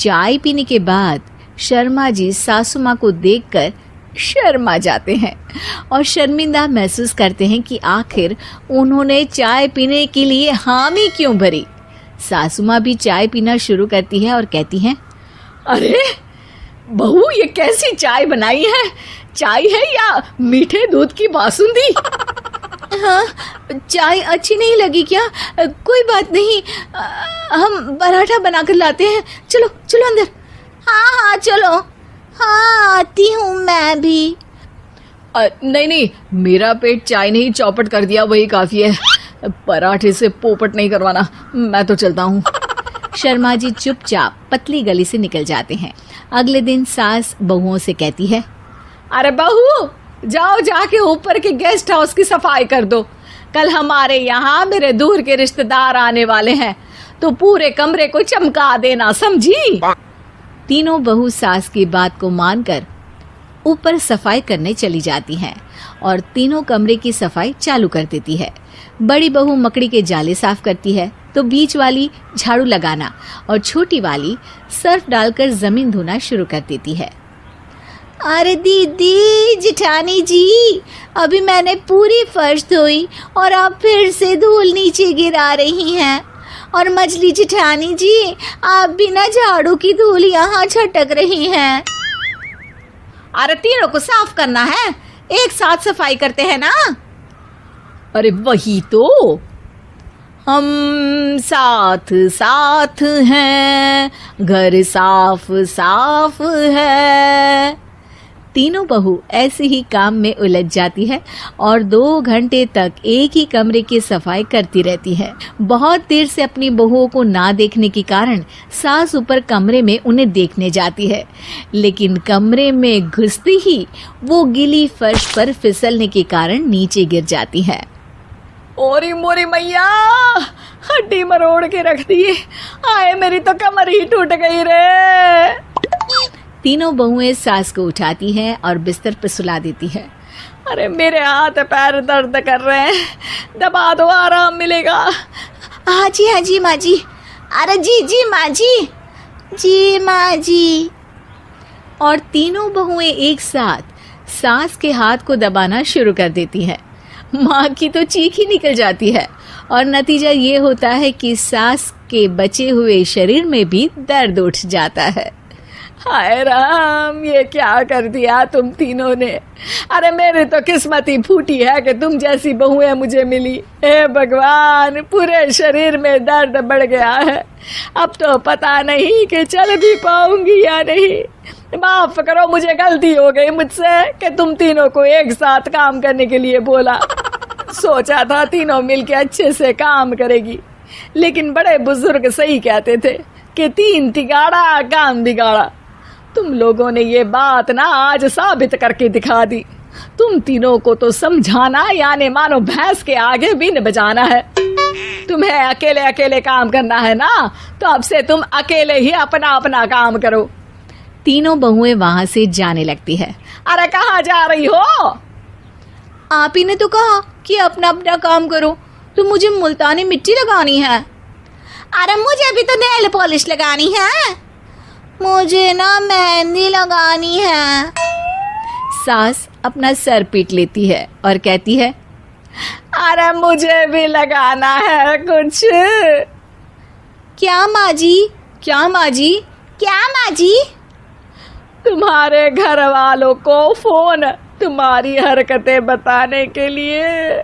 चाय पीने के बाद शर्मा जी सासू माँ को देखकर शर्मा जाते हैं और शर्मिंदा महसूस करते हैं कि आखिर उन्होंने चाय पीने के लिए हामी क्यों भरी। सासू माँ भी चाय पीना शुरू करती है और कहती हैं, अरे बहू, ये कैसी चाय बनाई है? चाय है या मीठे दूध की बासुंदी? हाँ, चाय अच्छी नहीं लगी क्या? कोई बात नहीं, हम पराठा बनाकर लाते हैं। चलो चलो अंदर। हाँ चलो। हाँ, आती हूँ मैं भी। नहीं नहीं, मेरा पेट चाय नहीं चौपट कर दिया वही काफी है। पराठे से पोपट नहीं करवाना, मैं तो चलता हूँ। शर्मा जी चुपचाप पतली गली से निकल जाते हैं। अगले दिन सास बहुओं से कहती है, अरे बहू, जाओ जाके ऊपर के गेस्ट हाउस की सफाई कर दो। कल हमारे यहाँ मेरे दूर के रिश्तेदार आने वाले हैं, तो पूरे कमरे को चमका देना, समझी? तीनों बहू सास की बात को मानकर ऊपर सफाई करने चली जाती हैं और तीनों कमरे की सफाई चालू कर देती है। बड़ी बहू मकड़ी के जाले साफ करती है, तो बीच वाली झाड़ू लगाना और छोटी वाली सर्फ डालकर जमीन धोना शुरू कर देती है। अरे दीदी, जिठानी जी, अभी मैंने पूरी फर्श धोई और आप फिर से धूल नीचे गिरा रही हैं। और मछली जिठानी जी, आप भी ना झाड़ू की धूल यहाँ छटक रही हैं। अरे तीनों को साफ करना है, एक साथ सफाई करते हैं ना। अरे वही तो, हम साथ साथ हैं, घर साफ साफ है। तीनों बहू ऐसे ही काम में उलझ जाती है और 2 घंटे तक एक ही कमरे की सफाई करती रहती है। बहुत देर से अपनी बहुओं को ना देखने के कारण सास ऊपर कमरे में उन्हें देखने जाती है, लेकिन कमरे में घुसती ही वो गीली फर्श पर फिसलने के कारण नीचे गिर जाती है। ओरी मोरी मैया, हड्डी मरोड़ के रख दी। आए, मेरी तो कमर ही टूट गई रे। तीनों बहुएं सास को उठाती हैं और बिस्तर पर सुला देती है। अरे मेरे हाथ पैर दर्द कर रहे हैं, दबा दो, आराम मिलेगा। हाँ जी माँ जी। अरे जी माँ जी, जी माँ जी। और तीनों बहुएं एक साथ सास के हाथ को दबाना शुरू कर देती हैं। माँ की तो चीख ही निकल जाती है और नतीजा ये होता है कि सास के बचे हुए शरीर में भी दर्द उठ जाता है। हाय राम, ये क्या कर दिया तुम तीनों ने। अरे मेरी तो किस्मत ही फूटी है कि तुम जैसी बहुएं मुझे मिली। हे भगवान, पूरे शरीर में दर्द बढ़ गया है। अब तो पता नहीं कि चल भी पाऊंगी या नहीं। माफ करो, मुझे गलती हो गई मुझसे कि तुम तीनों को एक साथ काम करने के लिए बोला। सोचा था तीनों मिलके अच्छे से काम करेगी, लेकिन बड़े बुजुर्ग सही कहते थे कि 3 तिगाड़ा काम बिगाड़ा। तुम लोगों ने ये बात ना आज साबित करके दिखा दी। तुम तीनों को तो समझाना यानी मानो भैंस के आगे बीन बजाना है। तुम्हें अकेले अकेले काम करना है ना, तो अब से तुम अकेले ही अपना अपना काम करो। तीनों बहुएं वहां से जाने लगती है। अरे कहाँ जा रही हो? आप ही ने तो कहा कि अपना अपना काम तो मुझे मुल्तानी मिट्टी लगानी है। अरे मुझे भी तो नेल पॉलिश लगानी है। मुझे ना मेहंदी लगानी है। सास अपना सर पीट लेती है और कहती है, अरे मुझे भी लगाना है कुछ। क्या माँ जी? क्या माँ जी? क्या माँ जी? तुम्हारे घर वालों को फोन तुम्हारी हरकतें बताने के लिए।